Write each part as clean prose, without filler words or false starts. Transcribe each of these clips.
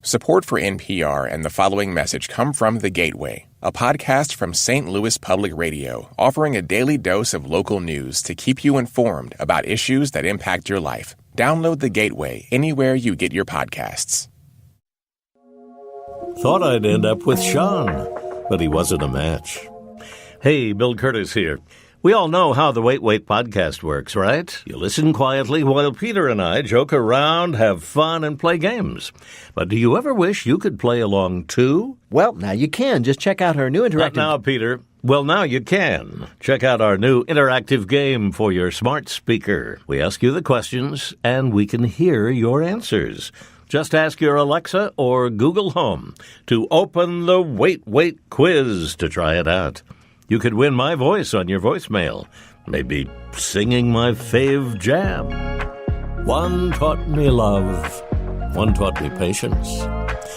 Support for NPR and the following message come from The Gateway, a podcast from St. Louis Public Radio, offering a daily dose of local news to keep you informed about issues that impact your life. Download The Gateway anywhere you get your podcasts. Thought I'd end up with Sean, but he wasn't a match. Hey, Bill Curtis here. We all know how the Wait Wait podcast works, right? You listen quietly while Peter and I joke around, have fun, and play games. But do you ever wish you could play along, too? Well, now you can. Just check out our new interactive... Not now, Peter. Well, now you can. Check out our new interactive game for your smart speaker. We ask you the questions, and we can hear your answers. Just ask your Alexa or Google Home to open the Wait Wait quiz to try it out. You could win my voice on your voicemail, maybe singing my fave jam. One taught me love, one taught me patience,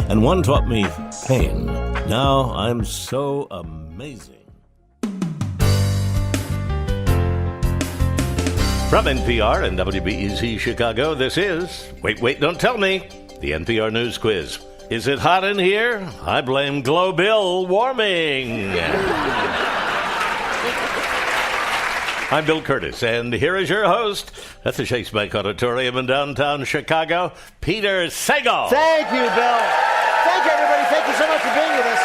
and one taught me pain. Now I'm so amazing. From NPR and WBEZ Chicago, this is Wait, Wait, Don't Tell Me, the NPR News Quiz. Is it hot in here? I blame global warming. I'm Bill Curtis, and here is your host at the Chase Bank Auditorium in downtown Chicago, Peter Sagal. Thank you, Bill. Thank you, everybody. Thank you so much for being with us.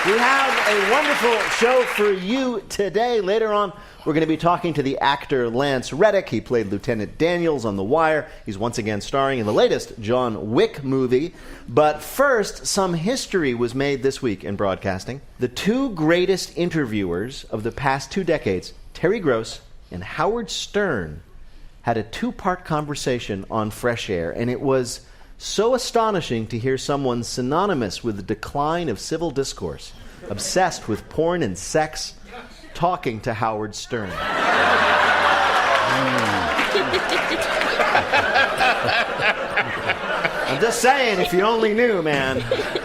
We have a wonderful show for you today. Later on, we're going to be talking to the actor Lance Reddick. He played Lieutenant Daniels on The Wire. He's once again starring in the latest John Wick movie. But first, some history was made this week in broadcasting. The two greatest interviewers of the past 2 decades, Terry Gross and Howard Stern, had a 2-part conversation on Fresh Air, and it was so astonishing to hear someone synonymous with the decline of civil discourse, obsessed with porn and sex, talking to Howard Stern. I'm just saying, if you only knew, man.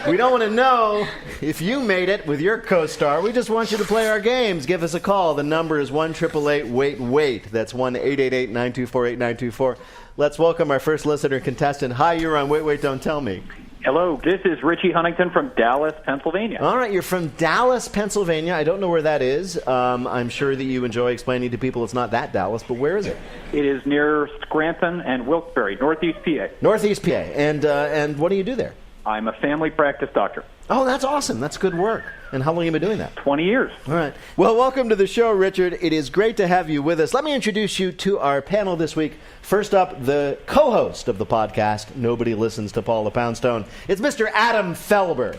We don't want to know if you made it with your co-star. We just want you to play our games. Give us a call. The number is 1-888-WAIT-WAIT. That's 1-888-924-8924. Let's welcome our first listener contestant. Hi, you're on Wait, Wait, Don't Tell Me. Hello, this is Richie Huntington from Dallas, Pennsylvania. All right, you're from Dallas, Pennsylvania. I don't know where that is. I'm sure that you enjoy explaining to people it's not that Dallas, but where is it? It is near Scranton and Wilkes-Barre, Northeast PA. Northeast PA. And what do you do there? I'm a family practice doctor. Oh, that's awesome. That's good work. And how long have you been doing that? 20 years. All right. Well, welcome to the show, Richard. It is great to have you with us. Let me introduce you to our panel this week. First up, the co-host of the podcast, Nobody Listens to Paula Poundstone. It's Mr. Adam Felber.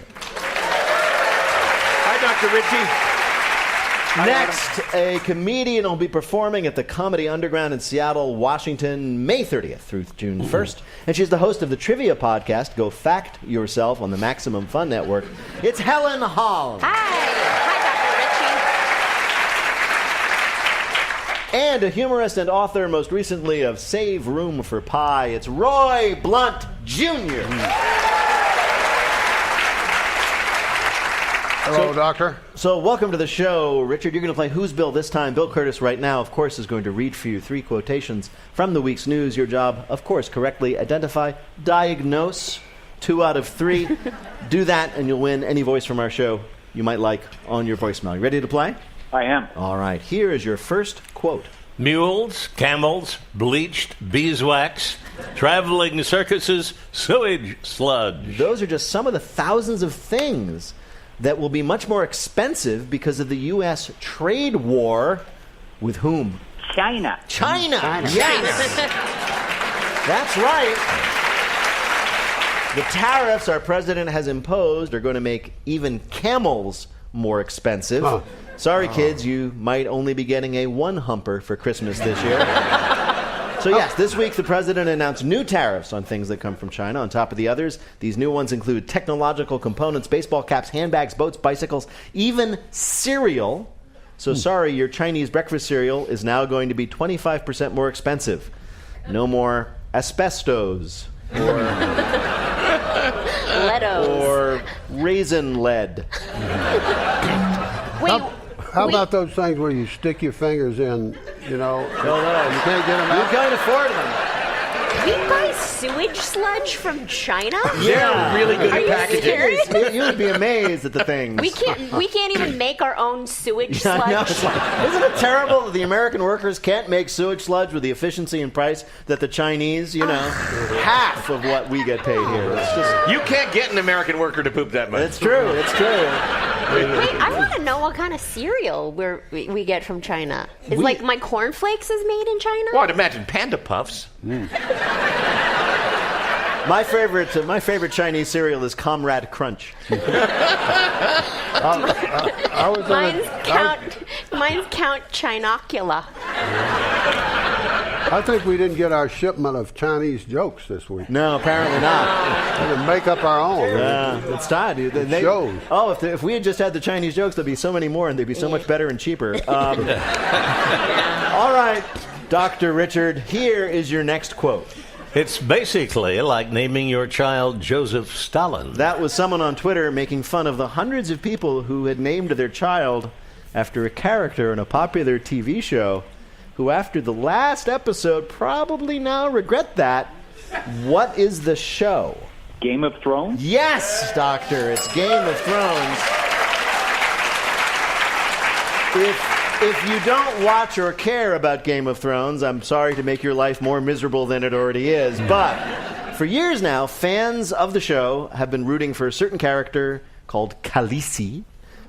Hi, Dr. Richie. Next, a comedian will be performing at the Comedy Underground in Seattle, Washington, May 30th through June 1st. And she's the host of the trivia podcast, Go Fact Yourself, on the Maximum Fun Network. It's Helen Hong. Hi, Dr. Richie. And a humorist and author, most recently of Save Room for Pie, it's Roy Blount, Jr. Hello, Doctor. So welcome to the show, Richard. You're going to play Who's Bill this time. Bill Curtis right now, of course, is going to read for you 3 quotations from the week's news. Your job, of course, correctly identify, diagnose 2 out of 3. Do that, and you'll win any voice from our show you might like on your voicemail. You ready to play? I am. All right. Here is your first quote. Mules, camels, bleached beeswax, traveling circuses, sewage sludge. Those are just some of the thousands of things that will be much more expensive because of the U.S. trade war with whom? China. China. Yes. That's right. The tariffs our president has imposed are going to make even camels more expensive. Oh. Sorry, kids, you might only be getting a 1-humper for Christmas this year. So yes, this week the president announced new tariffs on things that come from China. On top of the others, these new ones include technological components, baseball caps, handbags, boats, bicycles, even cereal. So sorry, your Chinese breakfast cereal is now going to be 25% more expensive. No more asbestos or or raisin lead. How about those things where you stick your fingers in, you know? No, you can't get them out? You can't afford them. You guys sewage sludge from China? Yeah. They're really good Are at you packaging. serious? You would be amazed at the things. We can't even make our own sewage I know, sludge. it's like, isn't it terrible that the American workers can't make sewage sludge with the efficiency and price that the Chinese, half of what we get paid here. It's just, You can't get an American worker to poop that much. it's true. It's true. Wait, I want to know what kind of cereal we get from China. Is like my cornflakes is made in China? Well, I'd imagine Panda Puffs. My favorite Chinese cereal is Comrade Crunch. Mine's Count Chinocula. I think we didn't get our shipment of Chinese jokes this week. No, apparently not. We can make up our own. It's time, dude. It shows. Oh, if we had just had the Chinese jokes, there'd be so many more, and they'd be so much better and cheaper. All right, Dr. Richard, here is your next quote. It's basically like naming your child Joseph Stalin. That was someone on Twitter making fun of the hundreds of people who had named their child after a character in a popular TV show, who after the last episode probably now regret that. What is the show? Game of Thrones? Yes, Doctor, it's Game of Thrones. If you don't watch or care about Game of Thrones, I'm sorry to make your life more miserable than it already is, but for years now, fans of the show have been rooting for a certain character called Khaleesi,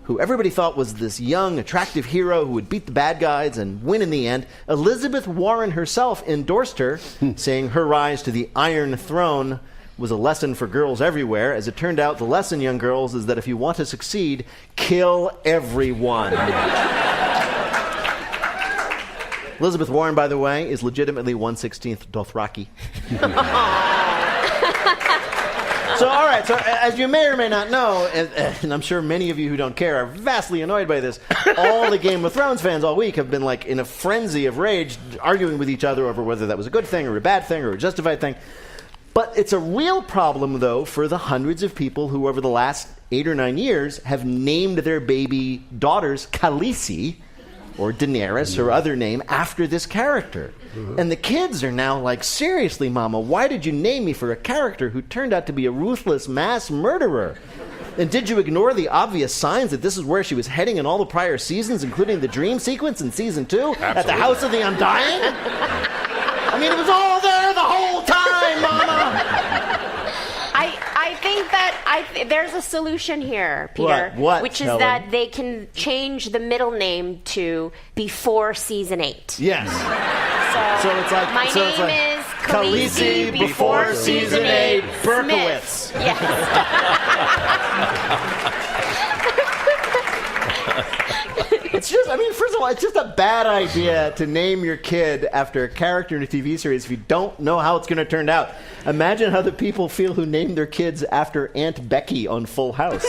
who everybody thought was this young, attractive hero who would beat the bad guys and win in the end. Elizabeth Warren herself endorsed her, saying her rise to the Iron Throne was a lesson for girls everywhere. As it turned out, the lesson, young girls, is that if you want to succeed, kill everyone. Elizabeth Warren, by the way, is legitimately 1/16 Dothraki. So, all right, so as you may or may not know, and I'm sure many of you who don't care are vastly annoyed by this, all the Game of Thrones fans all week have been like in a frenzy of rage, arguing with each other over whether that was a good thing or a bad thing or a justified thing. But it's a real problem, though, for the hundreds of people who over the last 8 or 9 years have named their baby daughters Khaleesi, or Daenerys, her other name, after this character. And the kids are now like, seriously, Mama, why did you name me for a character who turned out to be a ruthless mass murderer? And did you ignore the obvious signs that this is where she was heading in all the prior seasons, including the dream sequence in season 2? At the House of the Undying? I mean, it was all there the whole time, Mama! I think that there's a solution here, Peter. What, which is Helen? that they can change the middle name to before season 8. Yes. So it's like my name is Khaleesi before season 8 Berkowitz. Yes. It's just, I mean, first of all, it's just a bad idea to name your kid after a character in a TV series if you don't know how it's going to turn out. Imagine how the people feel who named their kids after Aunt Becky on Full House.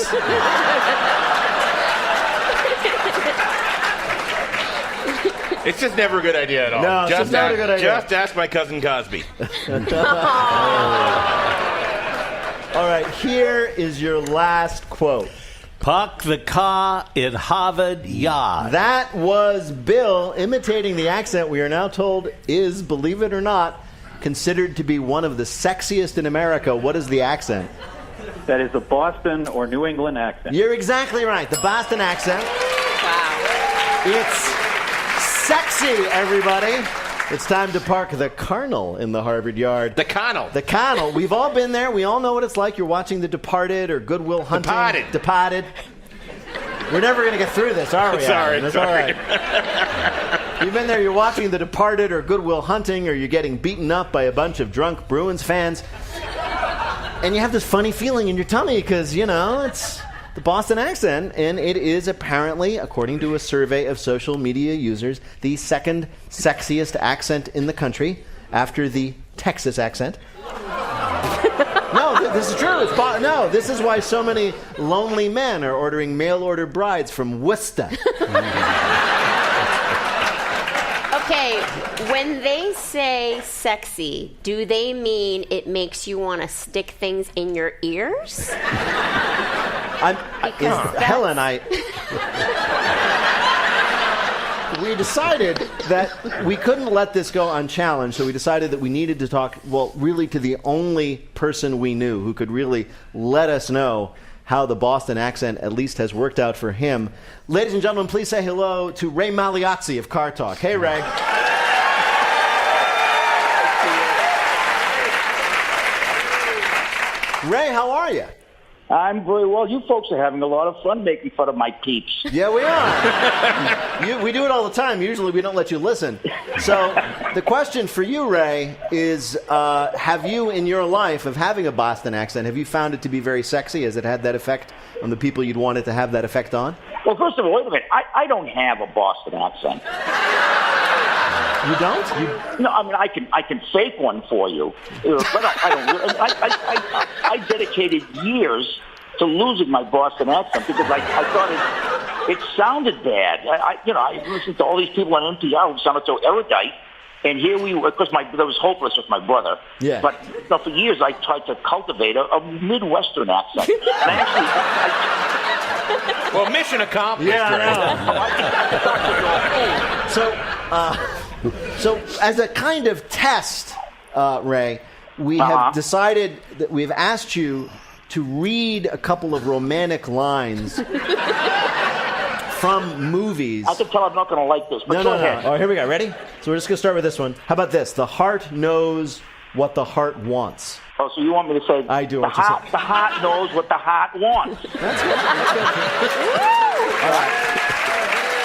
It's just never a good idea at all. No, it's just not a good idea. Just ask my cousin Cosby. All right, here is your last quote. Park the car in Harvard Yard. That was Bill imitating the accent we are now told is, believe it or not, considered to be one of the sexiest in America. What is the accent? That is a Boston or New England accent. You're exactly right. The Boston accent. Wow. It's sexy, everybody. It's time to park the Colonel in the Harvard Yard. The Connell. The Colonel. We've all been there. We all know what it's like. You're watching The Departed or Good Will Hunting. Departed. We're never going to get through this, are we? Sorry. That's all right. You've been there. You're watching The Departed or Good Will Hunting, or you're getting beaten up by a bunch of drunk Bruins fans. And you have this funny feeling in your tummy because, you know, it's the Boston accent, and it is apparently, according to a survey of social media users, the second sexiest accent in the country after the Texas accent. No, this is true. No, this is why so many lonely men are ordering mail-order brides from Worcester. Okay, when they say sexy, do they mean it makes you want to stick things in your ears? Helen, we decided that we couldn't let this go unchallenged, so we decided that we needed to talk, well, really to the only person we knew who could really let us know how the Boston accent at least has worked out for him. Ladies and gentlemen, please say hello to Ray Magliozzi of Car Talk. Hey, Ray. Ray, how are you? I'm very well. You folks are having a lot of fun making fun of my peeps. Yeah, we are. We do it all the time. Usually we don't let you listen. So the question for you, Ray, is have you, in your life of having a Boston accent, have you found it to be very sexy? Has it had that effect on the people you'd want it to have that effect on? Well, first of all, wait a minute. I don't have a Boston accent. You don't? No, I mean, I can fake one for you. But I don't. I dedicated years to losing my Boston accent because I thought it sounded bad. I listened to all these people on NPR who sounded so erudite, and here we were, because that was hopeless with my brother. Yeah. But for years I tried to cultivate a Midwestern accent. And Well, mission accomplished. Yeah, I know. So as a kind of test, Ray, we have decided that we've asked you to read a couple of romantic lines from movies. I can tell I'm not going to like this, but No. ahead. All right, here we go. Ready? So we're just going to start with this one. How about this? The heart knows what the heart wants. Oh, so you want me to say I do. the heart knows what the heart wants. That's good. All right.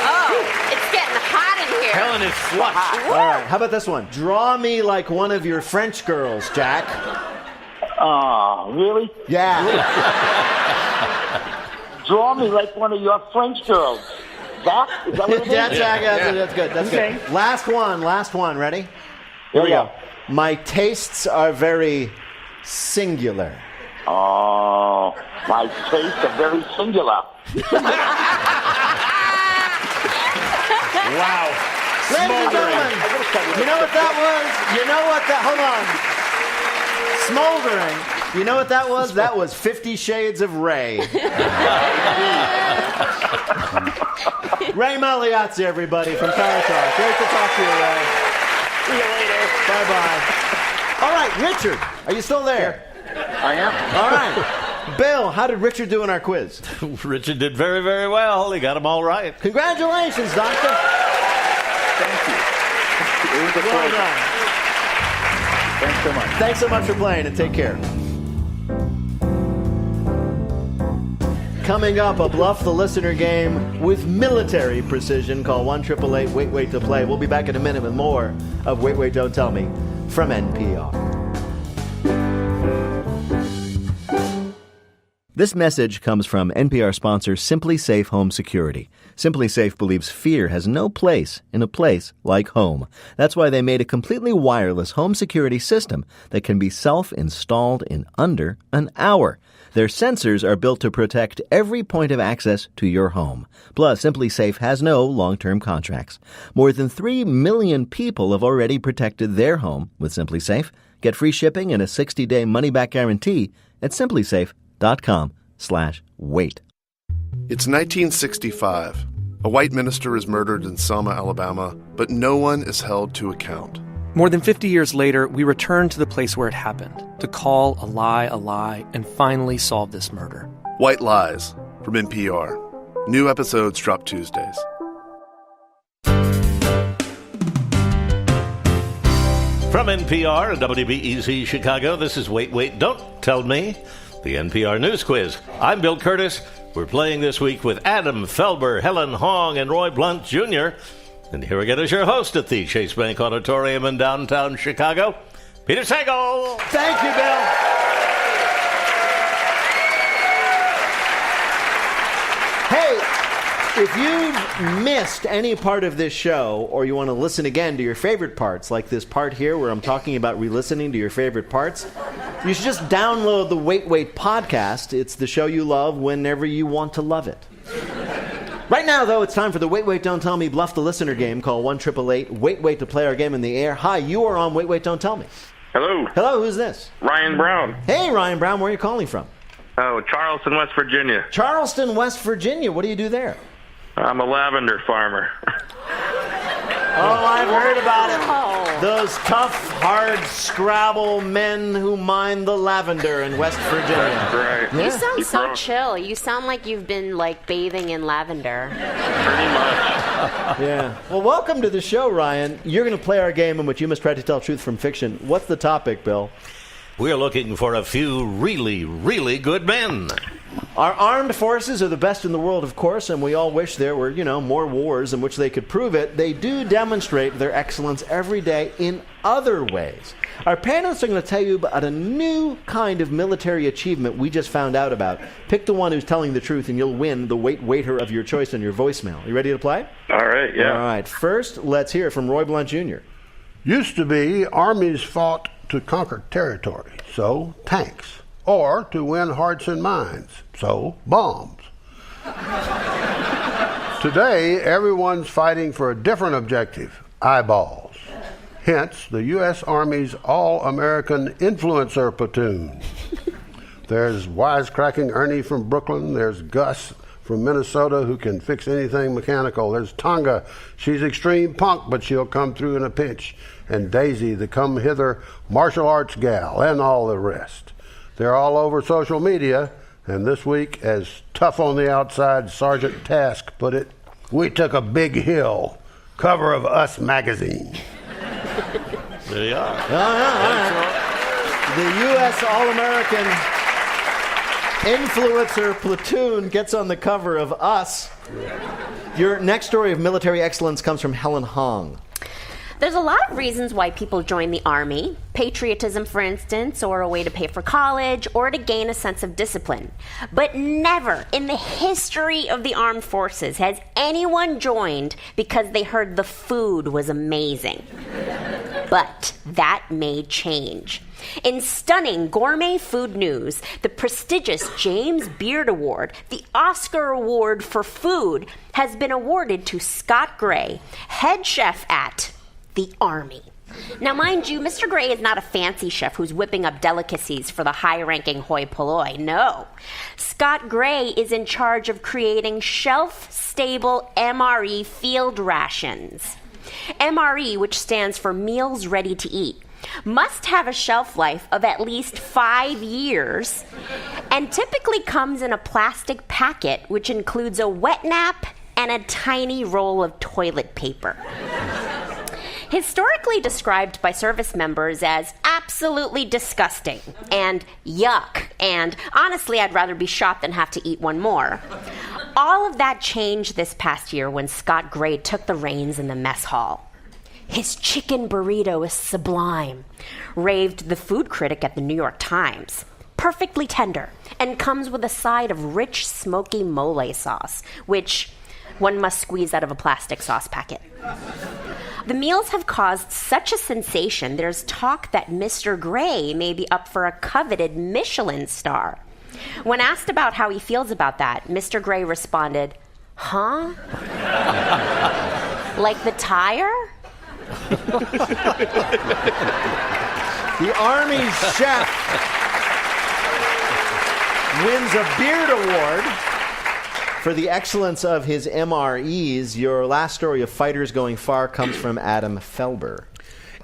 Oh, it's getting hot in here. Helen is flushed. All right. How about this one? Draw me like one of your French girls, Jack. Really? Yeah. Draw me like one of your French girls. Jack? Is that what it is? That's good. That's Okay. good. Last one. Ready? Here we go. My tastes are very singular. Oh, my tastes are very singular. Wow. Ladies and gentlemen, you know what that was? Hold on. Smoldering. You know what that was? That was 50 Shades of Ray. Ray Magliozzi, everybody, from Car Talk. Great to talk to you, Ray. See you later. Bye-bye. All right, Richard, are you still there? I am. All right. Bill, how did Richard do in our quiz? Richard did very, very well. He got them all right. Congratulations, Doctor. Thank you. It was a Well pleasure. done. Thanks so much. Thanks so much for playing, and take care. Coming up, a Bluff the Listener game with military precision. Call 1-888-WAIT-WAIT to play. We'll be back in a minute with more of Wait, Wait, Don't Tell Me from NPR. This message comes from NPR sponsor Simply Safe Home Security. Simply Safe believes fear has no place in a place like home. That's why they made a completely wireless home security system that can be self-installed in under an hour. Their sensors are built to protect every point of access to your home. Plus, Simply Safe has no long-term contracts. More than 3 million people have already protected their home with Simply Safe. Get free shipping and a 60-day money-back guarantee at simplysafe.com/wait. It's 1965. A white minister is murdered in Selma, Alabama, but no one is held to account. More than 50 years later, we return to the place where it happened to call a lie, and finally solve this murder. White Lies from NPR. New episodes drop Tuesdays. From NPR and WBEZ Chicago, this is Wait, Wait, Don't Tell Me, the NPR News Quiz. I'm Bill Curtis. We're playing this week with Adam Felber, Helen Hong, and Roy Blount Jr., and here again is your host at the Chase Bank Auditorium in downtown Chicago, Peter Sagal. Thank you, Bill. Hey, if you've missed any part of this show, or you want to listen again to your favorite parts, like this part here where I'm talking about re-listening to your favorite parts, you should just download the Wait, Wait podcast. It's the show you love whenever you want to love it. Right now, though, it's time for the Wait, Wait, Don't Tell Me Bluff the Listener game. Call 1-888-WAIT-WAIT to play our game in the air. Hi, you are on Wait, Wait, Don't Tell Me. Hello. Hello, who's this? Ryan Brown. Hey, Ryan Brown, where are you calling from? Oh, Charleston, West Virginia. Charleston, West Virginia. What do you do there? I'm a lavender farmer. Oh, I've heard about it. Oh. Those tough, hard Scrabble men who mine the lavender in West Virginia. That's right. You sound Keep so going. chill. You sound like you've been, like, bathing in lavender. Pretty much. Yeah. Well, welcome to the show, Ryan. You're going to play our game in which you must try to tell truth from fiction. What's the topic, Bill? We're looking for a few really, really good men. Our armed forces are the best in the world, of course, and we all wish there were, more wars in which they could prove it. They do demonstrate their excellence every day in other ways. Our panelists are going to tell you about a new kind of military achievement we just found out about. Pick the one who's telling the truth, and you'll win the waiter of your choice on your voicemail. You ready to play? All right, yeah. All right. First, let's hear from Roy Blount Jr. Used to be armies fought to conquer territory, so tanks. Or to win hearts and minds, so bombs. Today, everyone's fighting for a different objective, eyeballs. Hence, the U.S. Army's all-American influencer platoon. There's wisecracking Ernie from Brooklyn. There's Gus from Minnesota who can fix anything mechanical. There's Tonga. She's extreme punk, but she'll come through in a pinch. And Daisy, the come-hither martial arts gal, and all the rest. They're all over social media, and this week, as tough on the outside Sergeant Task put it, we took a big hill. Cover of Us magazine. There you are. The U.S. All-American influencer platoon gets on the cover of Us. Your next story of military excellence comes from Helen Hong. There's a lot of reasons why people join the Army. Patriotism, for instance, or a way to pay for college, or to gain a sense of discipline. But never in the history of the armed forces has anyone joined because they heard the food was amazing. But that may change. In stunning gourmet food news, the prestigious James Beard Award, the Oscar Award for Food, has been awarded to Scott Gray, head chef at the Army. Now, mind you, Mr. Gray is not a fancy chef who's whipping up delicacies for the high-ranking hoi polloi. No. Scott Gray is in charge of creating shelf-stable MRE field rations. MRE, which stands for Meals Ready to Eat, must have a shelf life of at least 5 years and typically comes in a plastic packet, which includes a wet nap and a tiny roll of toilet paper. Historically described by service members as absolutely disgusting and yuck and honestly I'd rather be shot than have to eat one more. All of that changed this past year when Scott Gray took the reins in the mess hall. His chicken burrito is sublime, raved the food critic at the New York Times. Perfectly tender and comes with a side of rich smoky mole sauce, which one must squeeze out of a plastic sauce packet. The meals have caused such a sensation, there's talk that Mr. Gray may be up for a coveted Michelin star. When asked about how he feels about that, Mr. Gray responded, "Huh? Like the tire?" The Army's chef wins a Beard Award for the excellence of his MREs. Your last story of fighters going far comes from Adam Felber.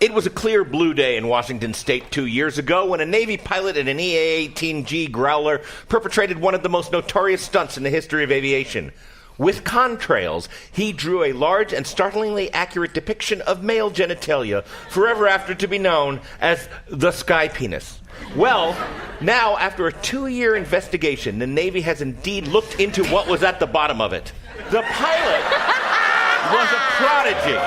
It was a clear blue day in Washington State 2 years ago when a Navy pilot in an EA-18G Growler perpetrated one of the most notorious stunts in the history of aviation. With contrails, he drew a large and startlingly accurate depiction of male genitalia, forever after to be known as the sky penis. Well, now, after a 2-year investigation, the Navy has indeed looked into what was at the bottom of it. The pilot was a prodigy,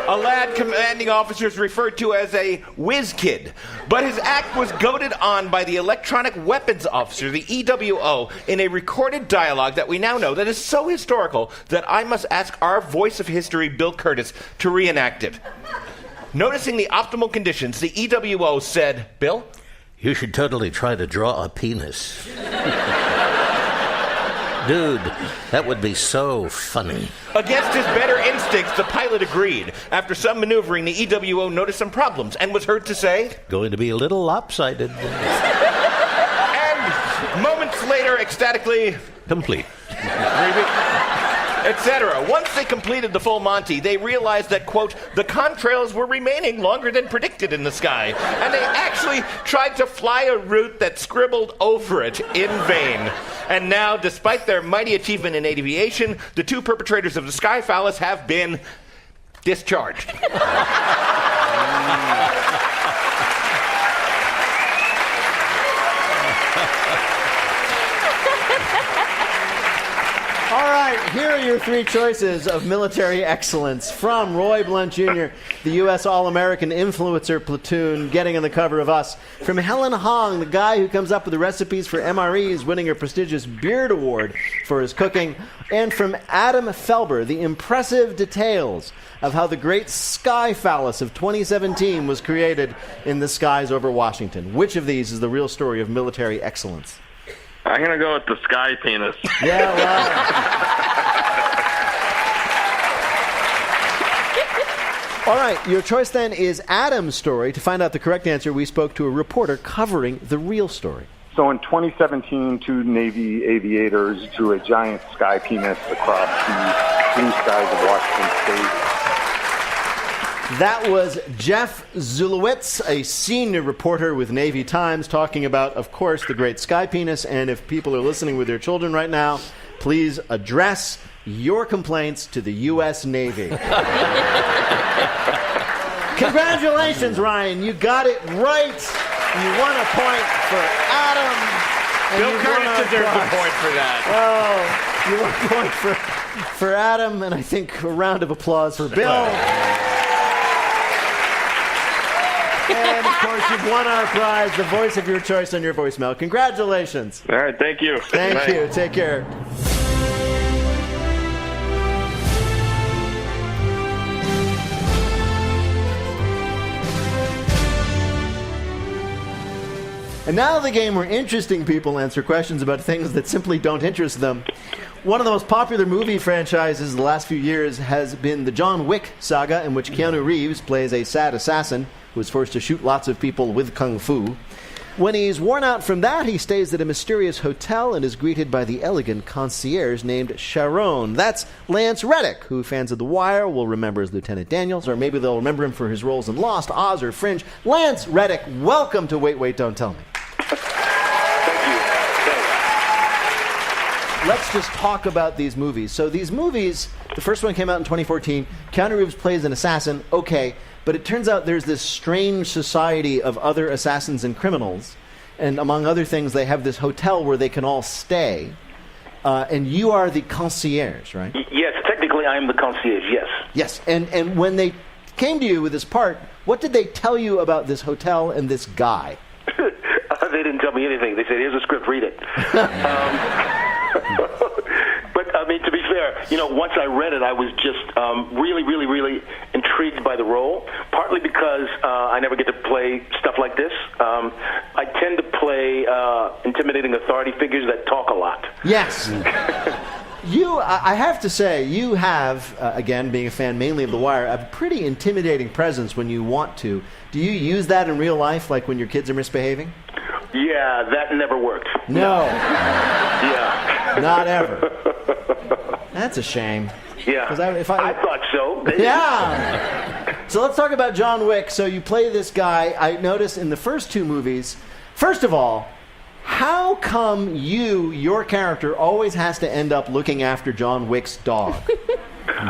a lad commanding officers referred to as a whiz kid. But his act was goaded on by the electronic weapons officer, the EWO, in a recorded dialogue that we now know that is so historical that I must ask our voice of history, Bill Curtis, to reenact it. Noticing the optimal conditions, the EWO said, "Bill? You should totally try to draw a penis." Dude, that would be so funny. Against his better instincts, the pilot agreed. After some maneuvering, the EWO noticed some problems and was heard to say, "Going to be a little lopsided." And moments later, ecstatically, complete. etc. Once they completed the full Monty, they realized that, quote, the contrails were remaining longer than predicted in the sky, and they actually tried to fly a route that scribbled over it in vain. And now, despite their mighty achievement in aviation, the two perpetrators of the Sky Phallus have been discharged. All right, here are your three choices of military excellence from Roy Blount Jr., the U.S. All-American Influencer Platoon, getting on the cover of Us. From Helen Hong, the guy who comes up with the recipes for MREs, winning a prestigious Beard Award for his cooking. And from Adam Felber, the impressive details of how the great Sky Phallus of 2017 was created in the skies over Washington. Which of these is the real story of military excellence? I'm going to go with the sky penis. Yeah, well. All right, your choice then is Adam's story. To find out the correct answer, we spoke to a reporter covering the real story. So in 2017, two Navy aviators drew a giant sky penis across the blue skies of Washington State. That was Jeff Zulowitz, a senior reporter with Navy Times, talking about, of course, the great sky penis. And if people are listening with their children right now, please address your complaints to the U.S. Navy. Congratulations, Ryan. You got it right. You won a point for Adam. Bill Curtis deserves a point for that. Oh, you won a point for Adam, and I think a round of applause for Bill. And, of course, you've won our prize, the voice of your choice on your voicemail. Congratulations. All right, thank you. Thank you. Take care. And now the game where interesting people answer questions about things that simply don't interest them. One of the most popular movie franchises of the last few years has been the John Wick saga, in which Keanu Reeves plays a sad assassin who is forced to shoot lots of people with kung fu. When he's worn out from that, he stays at a mysterious hotel and is greeted by the elegant concierge named Sharon. That's Lance Reddick, who fans of The Wire will remember as Lieutenant Daniels, or maybe they'll remember him for his roles in Lost, Oz, or Fringe. Lance Reddick, welcome to Wait, Wait, Don't Tell Me. Let's just talk about these movies. So these movies, the first one came out in 2014. Keanu Reeves plays an assassin, okay, but it turns out there's this strange society of other assassins and criminals, and among other things, they have this hotel where they can all stay, and you are the concierge, right? Yes, technically I am the concierge, yes. Yes, and when they came to you with this part, what did they tell you about this hotel and this guy? They didn't tell me anything. They said, here's a script, read it. But, I mean, to be fair, once I read it, I was just really, really, really intrigued by the role, partly because I never get to play stuff like this. I tend to play intimidating authority figures that talk a lot. Yes. I have to say, you have, again, being a fan mainly of The Wire, a pretty intimidating presence when you want to. Do you use that in real life, like when your kids are misbehaving? Yeah, that never worked. No. Yeah. Not ever. That's a shame. Yeah. I thought so. Yeah. So let's talk about John Wick. So you play this guy. I noticed in the first two movies, first of all, how come your character, always has to end up looking after John Wick's dog?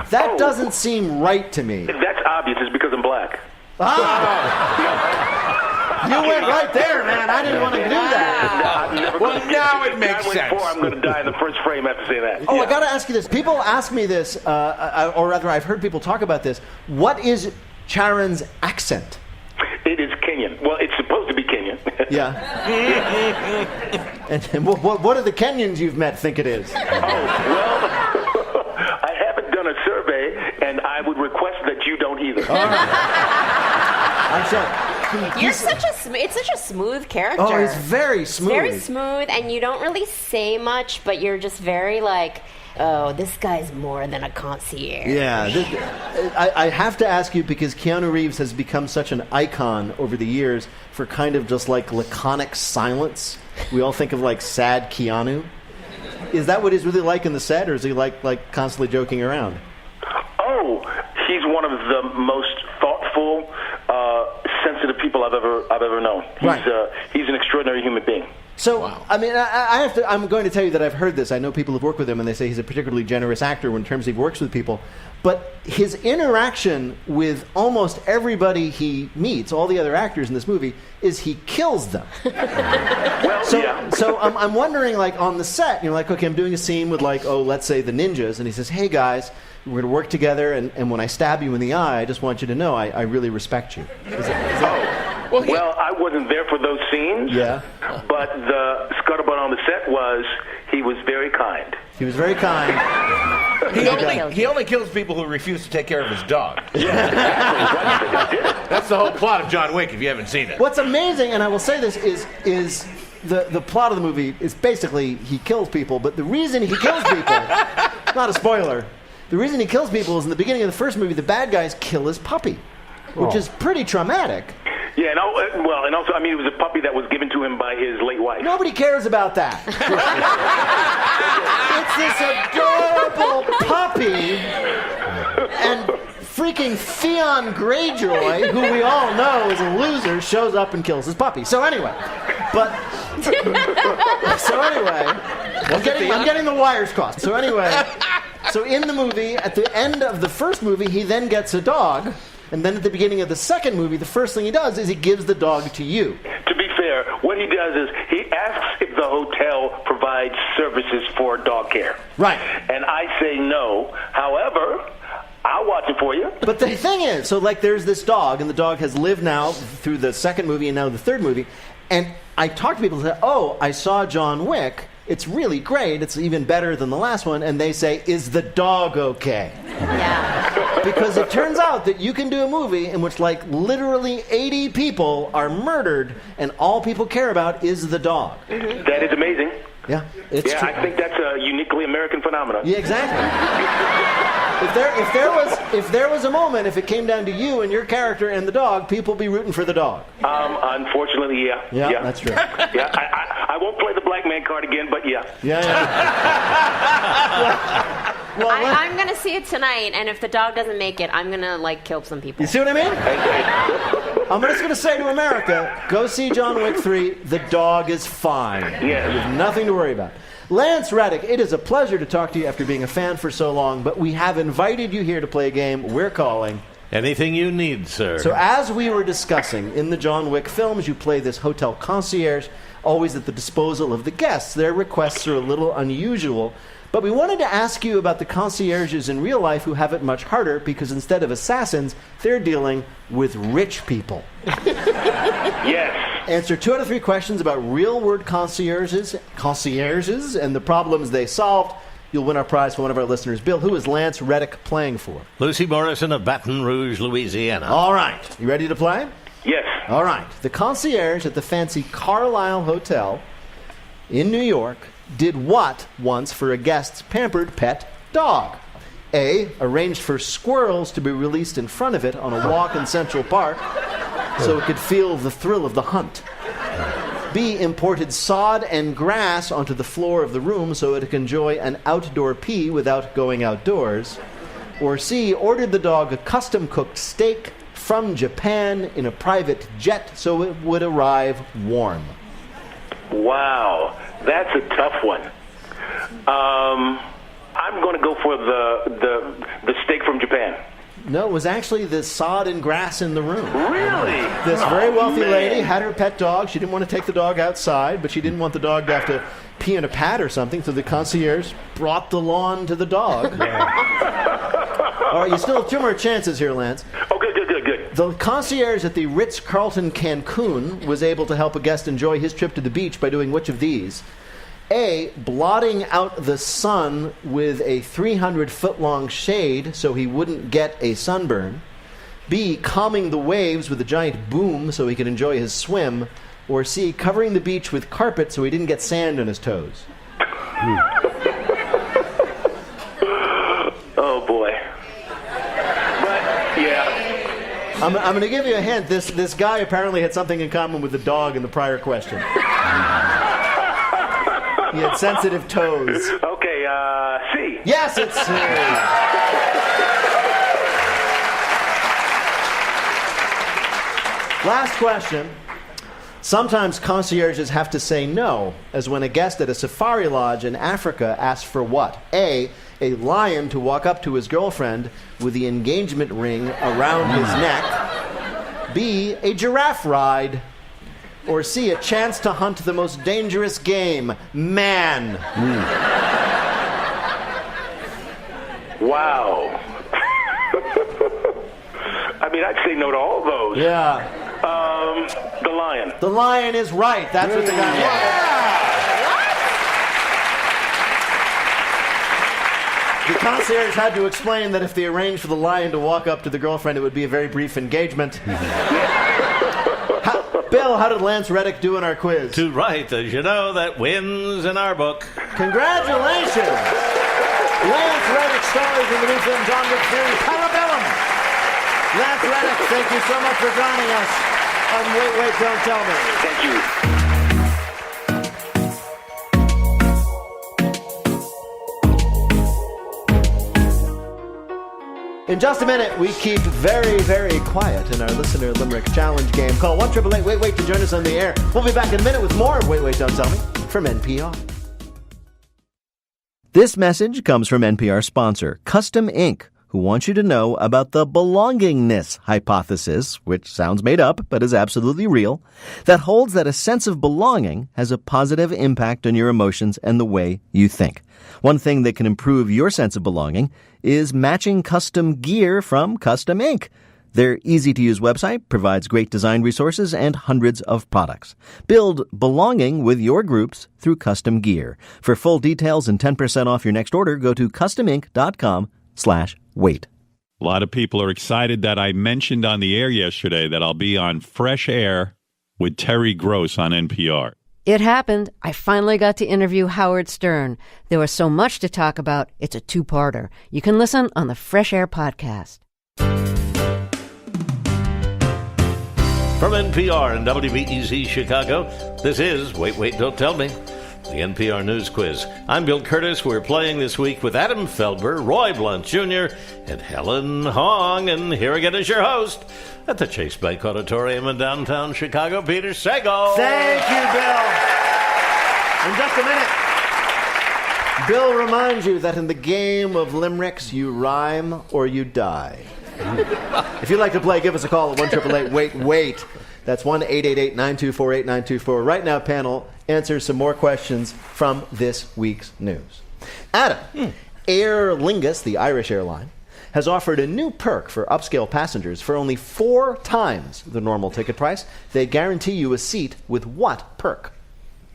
That doesn't seem right to me. That's obvious. It's because I'm black. You went right there, man. I didn't want to do that. Well, now it makes sense. I'm going to die in the first frame after saying that. Oh, yeah. I got to ask you this. People ask me this, or rather, I've heard people talk about this. What is Charon's accent? It is Kenyan. Well, it's supposed to be Kenyan. Yeah. And what do the Kenyans you've met think it is? Oh, well, I haven't done a survey, and I would request that you don't either. All right. It's such a smooth character. Oh, he's very smooth. Very smooth, and you don't really say much, but you're just very like, oh, this guy's more than a concierge. Yeah. I have to ask you, because Keanu Reeves has become such an icon over the years for kind of just like laconic silence. We all think of like sad Keanu. Is that what he's really like in the set, or is he like constantly joking around? Oh, he's one of the most thoughtful, sensitive people I've ever known. He's an extraordinary human being. So, I mean, I'm going to tell you that I've heard this. I know people who've worked with him, and they say he's a particularly generous actor in terms of he works with people. But his interaction with almost everybody he meets, all the other actors in this movie, is he kills them. So I'm wondering, like, on the set, you're like, okay, I'm doing a scene with, like, let's say the ninjas, and he says, hey, guys, we're going to work together, and when I stab you in the eye, I just want you to know I really respect you. Is that Well, I wasn't there for those scenes. Yeah. But the scuttlebutt on the set was he was very kind. He was very kind. He only kills people who refuse to take care of his dog. That's the whole plot of John Wick, if you haven't seen it. What's amazing, and I will say this, is the plot of the movie is basically he kills people, but the reason he kills people, not a spoiler, the reason he kills people is in the beginning of the first movie, the bad guys kill his puppy, which is pretty traumatic. Yeah, and also, I mean, it was a puppy that was given to him by his late wife. Nobody cares about that. It's this adorable puppy, and freaking Theon Greyjoy, who we all know is a loser, shows up and kills his puppy. So anyway, I'm getting the wires crossed. So anyway, so in the movie, at the end of the first movie, he then gets a dog. And then at the beginning of the second movie, the first thing he does is he gives the dog to you. To be fair, what he does is he asks if the hotel provides services for dog care. Right. And I say no. However, I'll watch it for you. But the thing is, so like there's this dog, and the dog has lived now through the second movie and now the third movie. And I talk to people who say, I saw John Wick. It's really great. It's even better than the last one. And they say, is the dog okay? Yeah. Because it turns out that you can do a movie in which like literally 80 people are murdered and all people care about is the dog. Mm-hmm. That is amazing. Yeah, it's true. I think that's a uniquely American phenomenon. Yeah, exactly. If there was a moment, if it came down to you and your character and the dog, people would be rooting for the dog. Unfortunately, yeah. Yeah, that's true. Yeah, I won't play the black man card again, but yeah. Yeah. Well, I'm going to see it tonight, and if the dog doesn't make it, I'm going to, kill some people. You see what I mean? I'm just going to say to America, go see John Wick 3. The dog is fine. Yes. There's nothing to worry about. Lance Reddick, it is a pleasure to talk to you after being a fan for so long, but we have invited you here to play a game we're calling Anything You Need, Sir. So as we were discussing, in the John Wick films, you play this hotel concierge, always at the disposal of the guests. Their requests are a little unusual. But we wanted to ask you about the concierges in real life who have it much harder because instead of assassins, they're dealing with rich people. Yes. Answer 2 out of 3 questions about real-world concierges and the problems they solved. You'll win our prize for one of our listeners. Bill, who is Lance Reddick playing for? Lucy Morrison of Baton Rouge, Louisiana. All right. You ready to play? Yes. All right. The concierge at the fancy Carlisle Hotel in New York did what once for a guest's pampered pet dog? A, arranged for squirrels to be released in front of it on a walk in Central Park so it could feel the thrill of the hunt. B, imported sod and grass onto the floor of the room so it could enjoy an outdoor pee without going outdoors. Or C, ordered the dog a custom-cooked steak from Japan in a private jet so it would arrive warm. Wow, that's a tough one. I'm going to go for the steak from Japan. No, it was actually the sod and grass in the room. Really? This very wealthy lady had her pet dog. She didn't want to take the dog outside, but she didn't want the dog to have to pee in a pad or something, so the concierge brought the lawn to the dog. All right, you still have 2 more chances here, Lance. Oh, good. The concierge at the Ritz-Carlton Cancun was able to help a guest enjoy his trip to the beach by doing which of these? A, blotting out the sun with a 300-foot-long shade so he wouldn't get a sunburn. B, calming the waves with a giant boom so he could enjoy his swim. Or C, covering the beach with carpet so he didn't get sand on his toes. Oh, boy. But, yeah. I'm going to give you a hint. This guy apparently had something in common with the dog in the prior question. He had sensitive toes. Okay, C. Yes, it's C. Last question. Sometimes concierges have to say no, as when a guest at a safari lodge in Africa asks for what? A lion to walk up to his girlfriend with the engagement ring around his neck. B, a giraffe ride. Or C, a chance to hunt the most dangerous game, man. Wow. I mean, I'd say no to all of those. Yeah. The lion. The lion is right. That's what the guy wanted. The concierge had to explain that if they arranged for the lion to walk up to the girlfriend, it would be a very brief engagement. Bill, how did Lance Reddick do in our quiz? 2 right, as you know, that wins in our book. Congratulations! Lance Reddick stars in the new film John Wick series Parabellum. Lance Reddick, thank you so much for joining us on Wait, Don't Tell Me. Thank you. In just a minute, we keep very, very quiet in our Listener Limerick Challenge game. Call 1-888-WAIT-WAIT to join us on the air. We'll be back in a minute with more of Wait, Don't Tell Me from NPR. This message comes from NPR sponsor, Custom Ink, who wants you to know about the belongingness hypothesis, which sounds made up but is absolutely real, that holds that a sense of belonging has a positive impact on your emotions and the way you think. One thing that can improve your sense of belonging is matching custom gear from Custom Ink. Their easy-to-use website provides great design resources and hundreds of products. Build belonging with your groups through custom gear. For full details and 10% off your next order, go to customink.com/wait. A lot of people are excited that I mentioned on the air yesterday that I'll be on Fresh Air with Terry Gross on NPR. It happened. I finally got to interview Howard Stern. There was so much to talk about. It's a 2-parter. You can listen on the Fresh Air podcast. From NPR and WBEZ Chicago, this is Wait, Don't Tell Me, the NPR News Quiz. I'm Bill Curtis. We're playing this week with Adam Felber, Roy Blount Jr., and Helen Hong. And here again is your host at the Chase Bank Auditorium in downtown Chicago, Peter Sagal. Thank you, Bill. In just a minute, Bill reminds you that in the game of limericks, you rhyme or you die. If you'd like to play, give us a call at 1-888-WAIT-WAIT. That's 1-888-924-8924. Right now, panel, answer some more questions from this week's news. Adam, Aer Lingus, the Irish airline, has offered a new perk for upscale passengers for only 4 times the normal ticket price. They guarantee you a seat with what perk?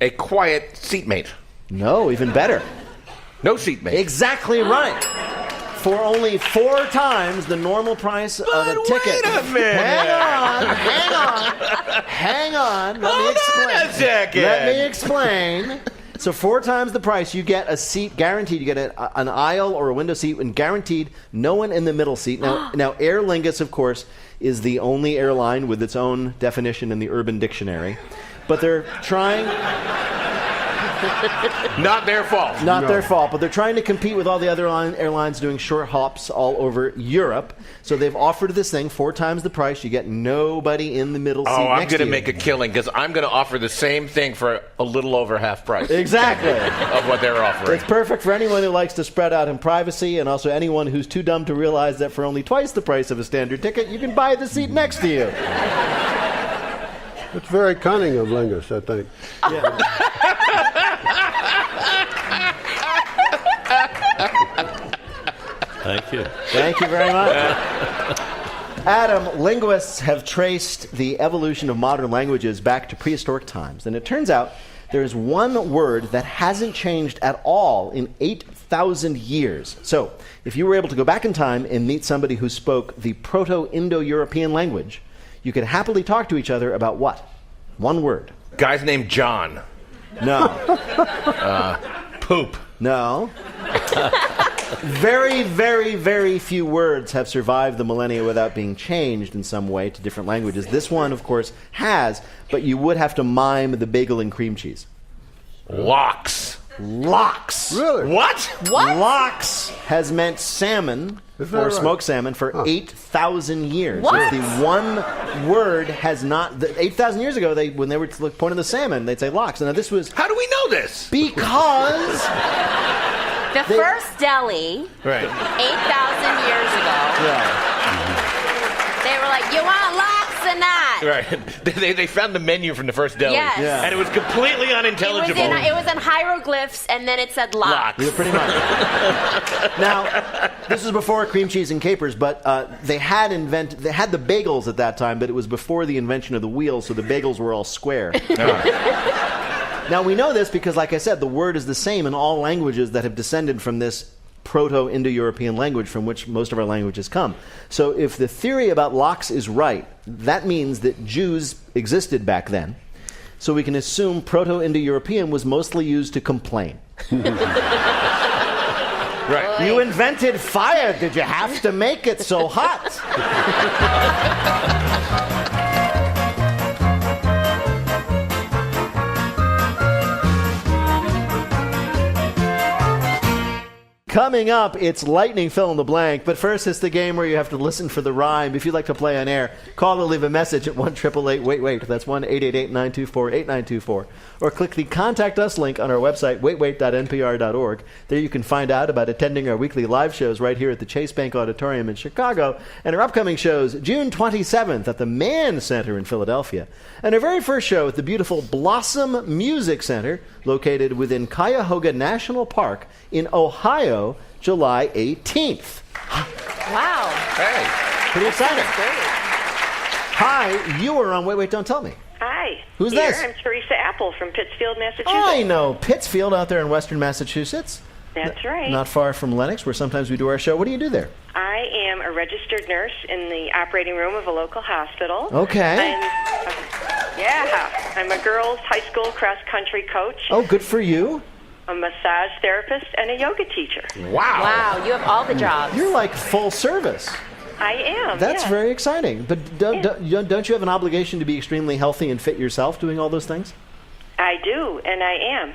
A quiet seatmate. No, even better. No seatmate. Exactly right. For only 4 times the normal price of a ticket. Wait a minute. Hang on. Let me explain. So 4 times the price, you get a seat guaranteed. You get an aisle or a window seat, and guaranteed no one in the middle seat. Now, Aer Lingus, of course, is the only airline with its own definition in the Urban Dictionary. But they're trying... Not their fault. Not their fault, but they're trying to compete with all the other airlines doing short hops all over Europe. So they've offered this thing 4 times the price. You get nobody in the middle seat next to you. I'm going to make a killing because I'm going to offer the same thing for a little over half price. Exactly. Of what they're offering. It's perfect for anyone who likes to spread out in privacy, and also anyone who's too dumb to realize that for only twice the price of a standard ticket, you can buy the seat next to you. It's very cunning of Lingus, I think. Yeah. Thank you. Thank you very much. Adam, linguists have traced the evolution of modern languages back to prehistoric times, and it turns out there's one word that hasn't changed at all in 8,000 years. So, if you were able to go back in time and meet somebody who spoke the Proto-Indo-European language, you could happily talk to each other about what? One word. Guy's named John. No. Poop. No. Very, very, very few words have survived the millennia without being changed in some way to different languages. This one, of course, has, but you would have to mime the bagel and cream cheese. Locks. lox. Really? What? Lox has meant salmon or smoked salmon for 8,000 years. What? It's the one word has not. 8,000 years ago, when they were pointing the salmon, they'd say lox. Now this was. How do we know this? Because The first deli, Right. 8,000 years ago, they were like, you want lox or not? Right. They found the menu from the first deli. Yes. Yeah. And it was completely unintelligible. It was in hieroglyphs, and then it said lox. Yeah, pretty much. Now, this was before cream cheese and capers, but they had the bagels at that time, but it was before the invention of the wheel, so the bagels were all square. Now, we know this because, like I said, the word is the same in all languages that have descended from this Proto-Indo-European language from which most of our languages come. So if the theory about lox is right, that means that Jews existed back then. So we can assume Proto-Indo-European was mostly used to complain. Right. You invented fire. Did you have to make it so hot? Coming up, it's lightning fill in the blank, but first it's the game where you have to listen for the rhyme. If you'd like to play on air, call or leave a message at 1-888-WAIT-WAIT. That's 1-888-924-8924. Or click the Contact Us link on our website, waitwait.npr.org. There you can find out about attending our weekly live shows right here at the Chase Bank Auditorium in Chicago, and our upcoming shows June 27th at the Mann Center in Philadelphia, and our very first show at the beautiful Blossom Music Center, located within Cuyahoga National Park in Ohio, July 18th. Wow. Hey. Pretty exciting. Hi, you are on Wait, Wait, Don't Tell Me. Hi. Who's Here, this? I'm Teresa Apple from Pittsfield, Massachusetts. I know Pittsfield out there in western Massachusetts. That's right. Not far from Lenox, where sometimes we do our show. What do you do there? I am a registered nurse in the operating room of a local hospital. Okay. I'm a girls' high school cross-country coach, Oh, good for you. a massage therapist, and a yoga teacher. Wow. Wow, you have all the jobs. You're like full service. I am, That's yeah. very exciting. But don't you have an obligation to be extremely healthy and fit yourself doing all those things? I do, and I am.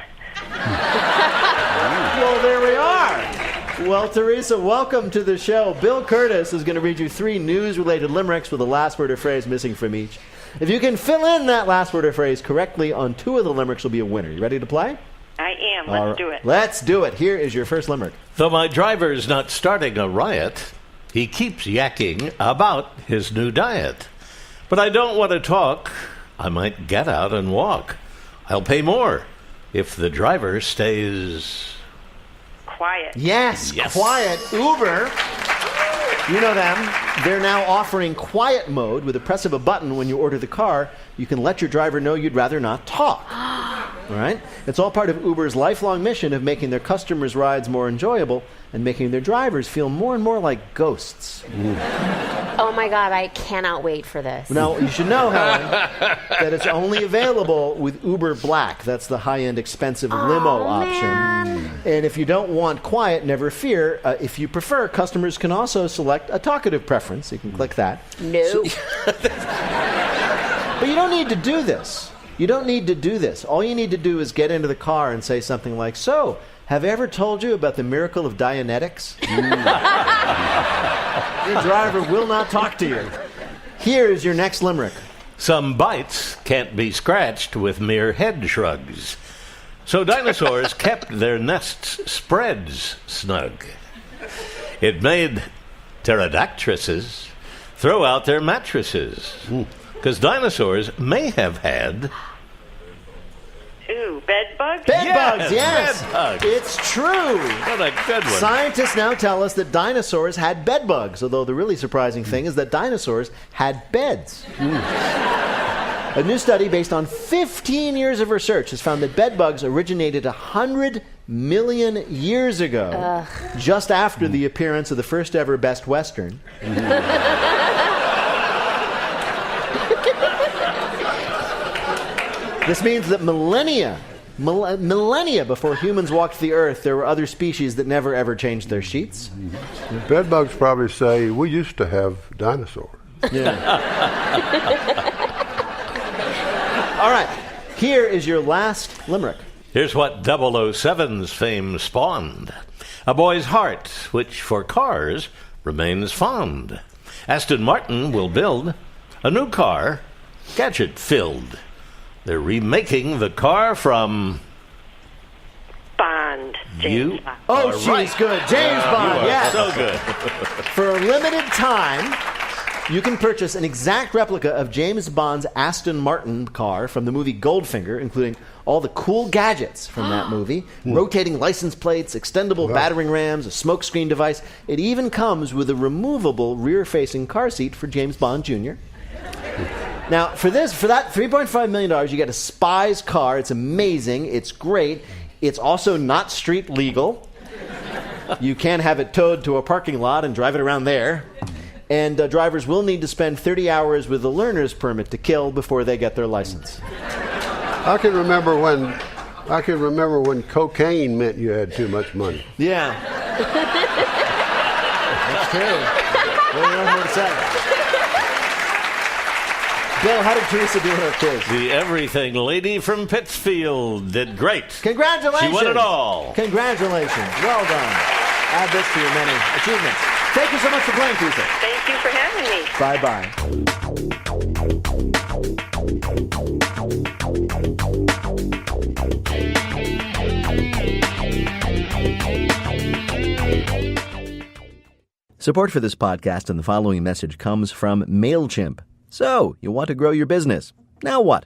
Well, there we are. Well, Teresa, welcome to the show. Bill Curtis is going to read you 3 news-related limericks with a last word or phrase missing from each. If you can fill in that last word or phrase correctly on 2 of the limericks, you'll be a winner. You ready to play? I am. Let's do it. Let's do it. Here is your first limerick. Though my driver's not starting a riot, he keeps yakking about his new diet. But I don't want to talk. I might get out and walk. I'll pay more if the driver stays quiet. Yes, quiet. Uber. You know them. They're now offering quiet mode. With the press of a button when you order the car, you can let your driver know you'd rather not talk. All right? It's all part of Uber's lifelong mission of making their customers' rides more enjoyable and making their drivers feel more and more like ghosts. Oh my God, I cannot wait for this. Now, you should know, Helen, that it's only available with Uber Black. That's the high-end, expensive limo option. And if you don't want quiet, never fear. If you prefer, customers can also select a talkative preference. You can click that. No. But you don't need to do this. You don't need to do this. All you need to do is get into the car and say something like, "So, have I ever told you about the miracle of Dianetics?" Your driver will not talk to you. Here is your next limerick. Some bites can't be scratched with mere head shrugs. So dinosaurs kept their nests spreads snug. It made pterodactyluses throw out their mattresses. Because dinosaurs may have had... Ooh, bed bugs? Bed bugs, yes. Bed bugs. It's true. What a good one. Scientists now tell us that dinosaurs had bed bugs, although the really surprising thing is that dinosaurs had beds. A new study based on 15 years of research has found that bed bugs originated 100 million years ago, just after the appearance of the first ever Best Western. This means that millennia before humans walked the earth, there were other species that never ever changed their sheets. The bed bugs probably say, "We used to have dinosaurs." Yeah. All right. Here is your last limerick. Here's what 007's fame spawned. A boy's heart, which for cars remains fond. Aston Martin will build a new car, gadget-filled. They're remaking the car from... Bond. James Bond. Oh, she's good. James Bond, yes. So good. For a limited time, you can purchase an exact replica of James Bond's Aston Martin car from the movie Goldfinger, including all the cool gadgets from that movie, rotating license plates, extendable battering rams, a smokescreen device. It even comes with a removable rear-facing car seat for James Bond Jr. Now, for that $3.5 million, you get a Spy's car. It's amazing. It's great. It's also not street legal. You can have it towed to a parking lot and drive it around there. And drivers will need to spend 30 hours with a learner's permit to kill before they get their license. I can remember when cocaine meant you had too much money. Yeah. That's true. What do you want me to say? Bill, how did Teresa do in her quiz? The everything lady from Pittsfield did great. Congratulations. She won it all. Congratulations. Well done. Add this to your many achievements. Thank you so much for playing, Teresa. Thank you for having me. Bye-bye. Support for this podcast and the following message comes from MailChimp. So, you want to grow your business. Now what?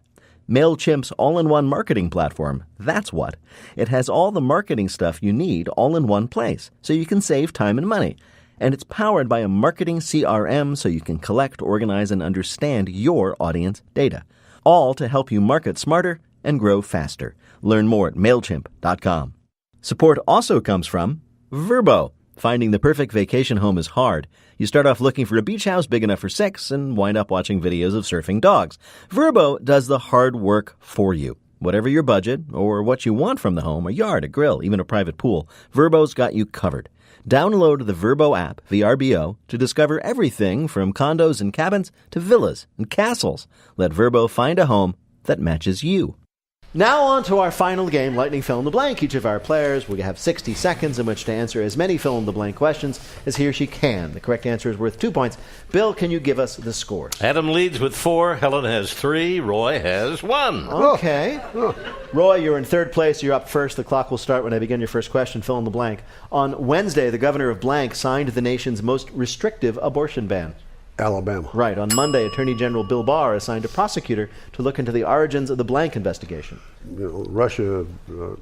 MailChimp's all-in-one marketing platform. That's what. It has all the marketing stuff you need all in one place, so you can save time and money. And it's powered by a marketing CRM so you can collect, organize, and understand your audience data. All to help you market smarter and grow faster. Learn more at MailChimp.com. Support also comes from Vrbo. Finding the perfect vacation home is hard. You start off looking for a beach house big enough for 6 and wind up watching videos of surfing dogs. Vrbo does the hard work for you. Whatever your budget or what you want from the home, a yard, a grill, even a private pool, Vrbo's got you covered. Download the Vrbo app, VRBO, to discover everything from condos and cabins to villas and castles. Let Vrbo find a home that matches you. Now on to our final game, Lightning Fill in the Blank. Each of our players will have 60 seconds in which to answer as many fill-in-the-blank questions as he or she can. The correct answer is worth 2 points. Bill, can you give us the scores? Adam leads with 4, Helen has 3, Roy has 1. Okay. Roy, you're in third place. You're up first. The clock will start when I begin your first question. Fill in the blank. On Wednesday, the governor of blank signed the nation's most restrictive abortion ban. Alabama. Right. On Monday, Attorney General Bill Barr assigned a prosecutor to look into the origins of the blank investigation. Russia. The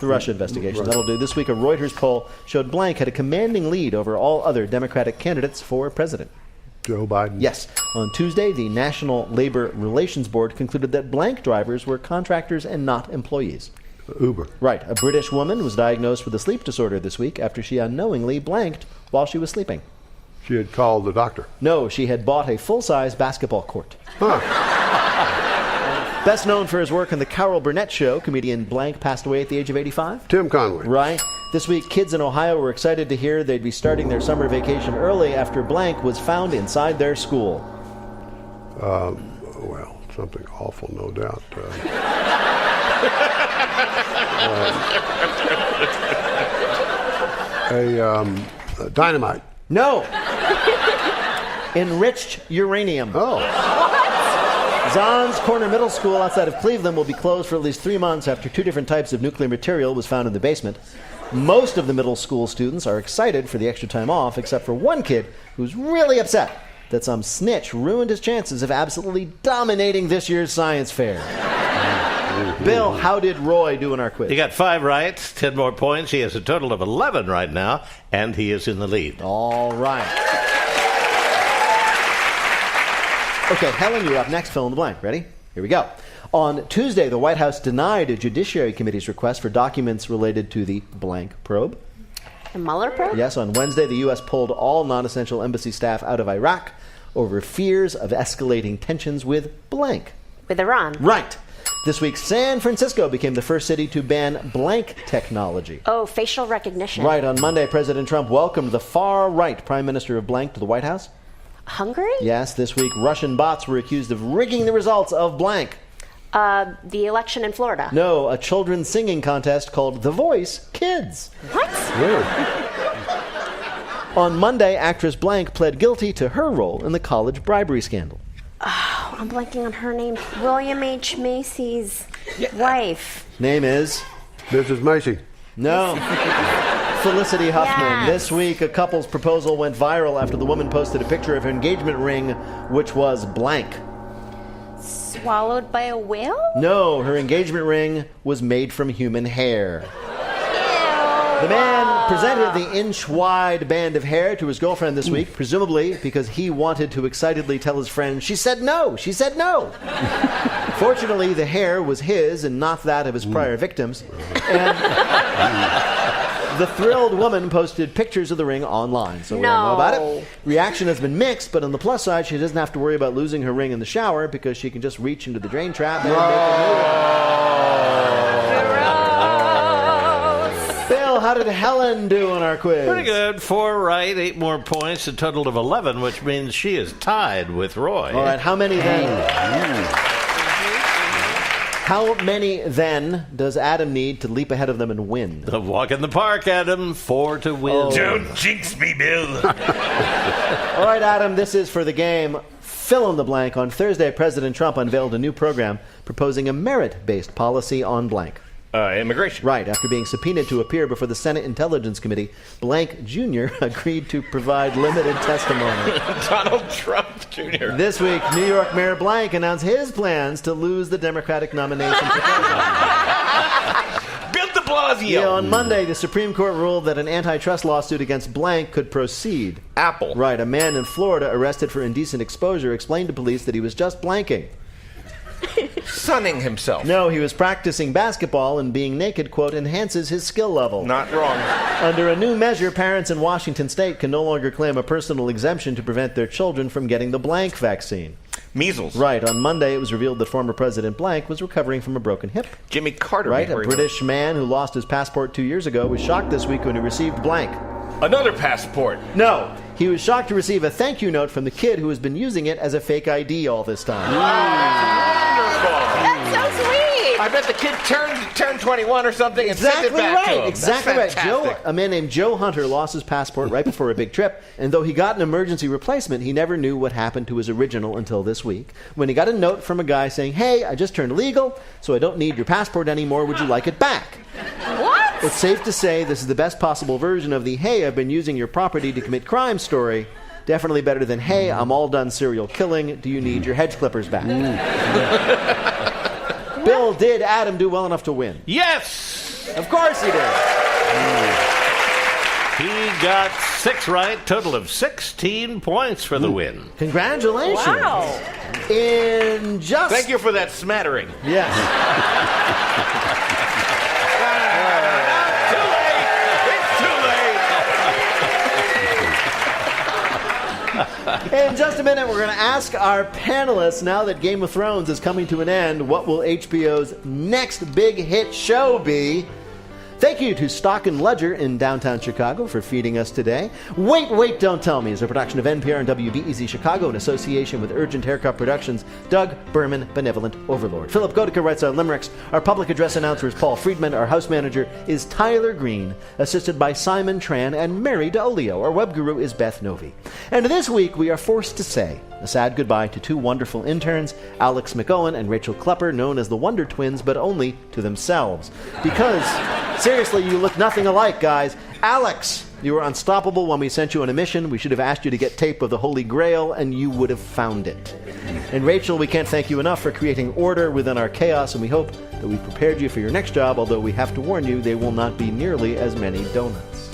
Russia investigation. That'll do. This week, a Reuters poll showed blank had a commanding lead over all other Democratic candidates for president. Joe Biden. Yes. On Tuesday, the National Labor Relations Board concluded that blank drivers were contractors and not employees. Uber. Right. A British woman was diagnosed with a sleep disorder this week after she unknowingly blanked while she was sleeping. She had called the doctor. No, she had bought a full-size basketball court. Best known for his work on the Carol Burnett Show, comedian blank passed away at the age of 85. Tim Conway. Right. This week, kids in Ohio were excited to hear they'd be starting their summer vacation early after blank was found inside their school. Well, something awful, no doubt. Dynamite. No. Enriched uranium. Oh. Zahn's Corner Middle School outside of Cleveland will be closed for at least 3 months after 2 different types of nuclear material was found in the basement. Most of the middle school students are excited for the extra time off, except for one kid who's really upset that some snitch ruined his chances of absolutely dominating this year's science fair. Bill, how did Roy do in our quiz? He got 5 right, 10 more points. He has a total of 11 right now, and he is in the lead. All right. Okay, Helen, you're up next. Fill in the blank. Ready? Here we go. On Tuesday, the White House denied a Judiciary Committee's request for documents related to the blank probe. The Mueller probe? Yes, on Wednesday, the U.S. pulled all non-essential embassy staff out of Iraq over fears of escalating tensions with blank. With Iran. Right. This week, San Francisco became the first city to ban blank technology. Oh, facial recognition. Right. On Monday, President Trump welcomed the far-right Prime Minister of blank to the White House. Hungary? Yes, this week, Russian bots were accused of rigging the results of blank. The election in Florida. No, a children's singing contest called The Voice Kids. What? Weird. On Monday, actress blank pled guilty to her role in the college bribery scandal. Oh, I'm blanking on her name. William H. Macy's wife. Name is? Mrs. Macy. No. Felicity Huffman. Yes. This week, a couple's proposal went viral after the woman posted a picture of her engagement ring, which was blank. Swallowed by a whale? No, her engagement ring was made from human hair. The man presented the inch-wide band of hair to his girlfriend this week, presumably because he wanted to excitedly tell his friend, she said no, she said no. Fortunately, the hair was his and not that of his prior victims. And the thrilled woman posted pictures of the ring online, so we all know about it. Reaction has been mixed, but on the plus side, she doesn't have to worry about losing her ring in the shower because she can just reach into the drain trap and make a new one. Bill, how did Helen do on our quiz? Pretty good. 4 right, 8 more points, a total of 11, which means she is tied with Roy. All right, how many then? How many then does Adam need to leap ahead of them and win? A walk in the park, Adam. 4 to win. Oh. Don't jinx me, Bill. All right, Adam, this is for the game. Fill in the blank. On Thursday, President Trump unveiled a new program proposing a merit-based policy on blank. Immigration. Right. After being subpoenaed to appear before the Senate Intelligence Committee, Blank Jr. agreed to provide limited testimony. Donald Trump Jr. This week, New York Mayor Blank announced his plans to lose the Democratic nomination for president. Bill de Blasio. Yeah, on Monday, the Supreme Court ruled that an antitrust lawsuit against Blank could proceed. Apple. Right. A man in Florida arrested for indecent exposure explained to police that he was just blanking. Sunning himself. No, he was practicing basketball and being naked, quote, enhances his skill level. Not wrong. Under a new measure, parents in Washington state can no longer claim a personal exemption to prevent their children from getting the blank vaccine. Measles. Right. On Monday, it was revealed that former President Blank was recovering from a broken hip. Jimmy Carter. Right. A British man who lost his passport 2 years ago was shocked this week when he received blank. Another passport. No. He was shocked to receive a thank you note from the kid who has been using it as a fake ID all this time. That's so sweet. I bet the kid turned 21 or something and sent it back to him. Exactly right. A man named Joe Hunter lost his passport right before a big trip, and though he got an emergency replacement, he never knew what happened to his original until this week, when he got a note from a guy saying, hey, I just turned legal, so I don't need your passport anymore. Would you like it back? What? It's safe to say this is the best possible version of the, hey, I've been using your property to commit crime story. Definitely better than, hey, I'm all done serial killing. Do you need your hedge clippers back? Bill, did Adam do well enough to win? Yes! Of course he did. He got 6 right, total of 16 points for the win. Congratulations. Wow. Thank you for that smattering. Yes. In just a minute, we're going to ask our panelists, now that Game of Thrones is coming to an end, what will HBO's next big hit show be? Thank you to Stock and Ledger in downtown Chicago for feeding us today. Wait, Don't Tell Me is a production of NPR and WBEZ Chicago in association with Urgent Haircut Productions. Doug Berman, Benevolent Overlord. Philip Goedeke writes our limericks. Our public address announcer is Paul Friedman. Our house manager is Tyler Green, assisted by Simon Tran and Mary DeOlio. Our web guru is Beth Novi. And this week, we are forced to say a sad goodbye to 2 wonderful interns, Alex McOwen and Rachel Klepper, known as the Wonder Twins, but only to themselves. Because, seriously, you look nothing alike, guys. Alex, you were unstoppable when we sent you on a mission. We should have asked you to get tape of the Holy Grail, and you would have found it. And Rachel, we can't thank you enough for creating order within our chaos, and we hope that we've prepared you for your next job, although we have to warn you, there will not be nearly as many donuts.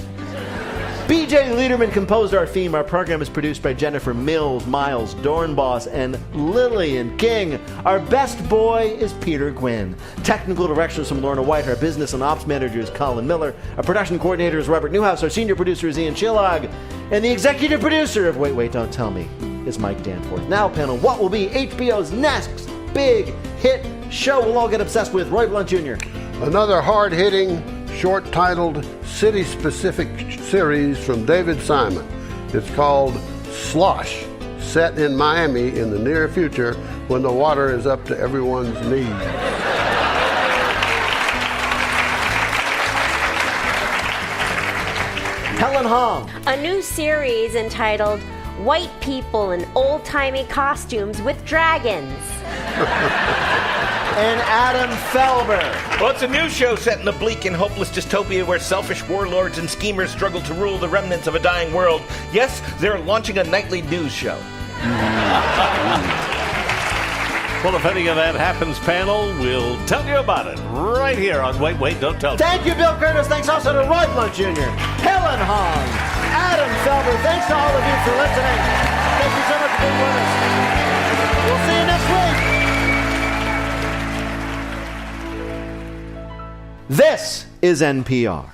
BJ Liederman composed our theme. Our program is produced by Jennifer Mills, Miles Dornbos, and Lillian King. Our best boy is Peter Gwynn. Technical directions from Lorna White. Our business and ops manager is Colin Miller. Our production coordinator is Robert Newhouse. Our senior producer is Ian Chillag. And the executive producer of Wait, Don't Tell Me is Mike Danforth. Now, panel, what will be HBO's next big hit show we'll all get obsessed with? Roy Blount Jr. Another hard-hitting, short-titled, city-specific series from David Simon. It's called Slosh, set in Miami in the near future, when the water is up to everyone's knees. Helen Hong. A new series entitled White People in Old-Timey Costumes with Dragons. And Adam Felber. Well, it's a new show set in a bleak and hopeless dystopia where selfish warlords and schemers struggle to rule the remnants of a dying world. Yes, they're launching a nightly news show. Well, if any of that happens, panel, we'll tell you about it right here on Wait, Don't Tell. Thank you, Bill Curtis. Thanks also to Roy Blount Jr., Helen Hong, Adam Felber. Thanks to all of you for listening. Thank you so much for being with us. We'll see you next week. This is NPR.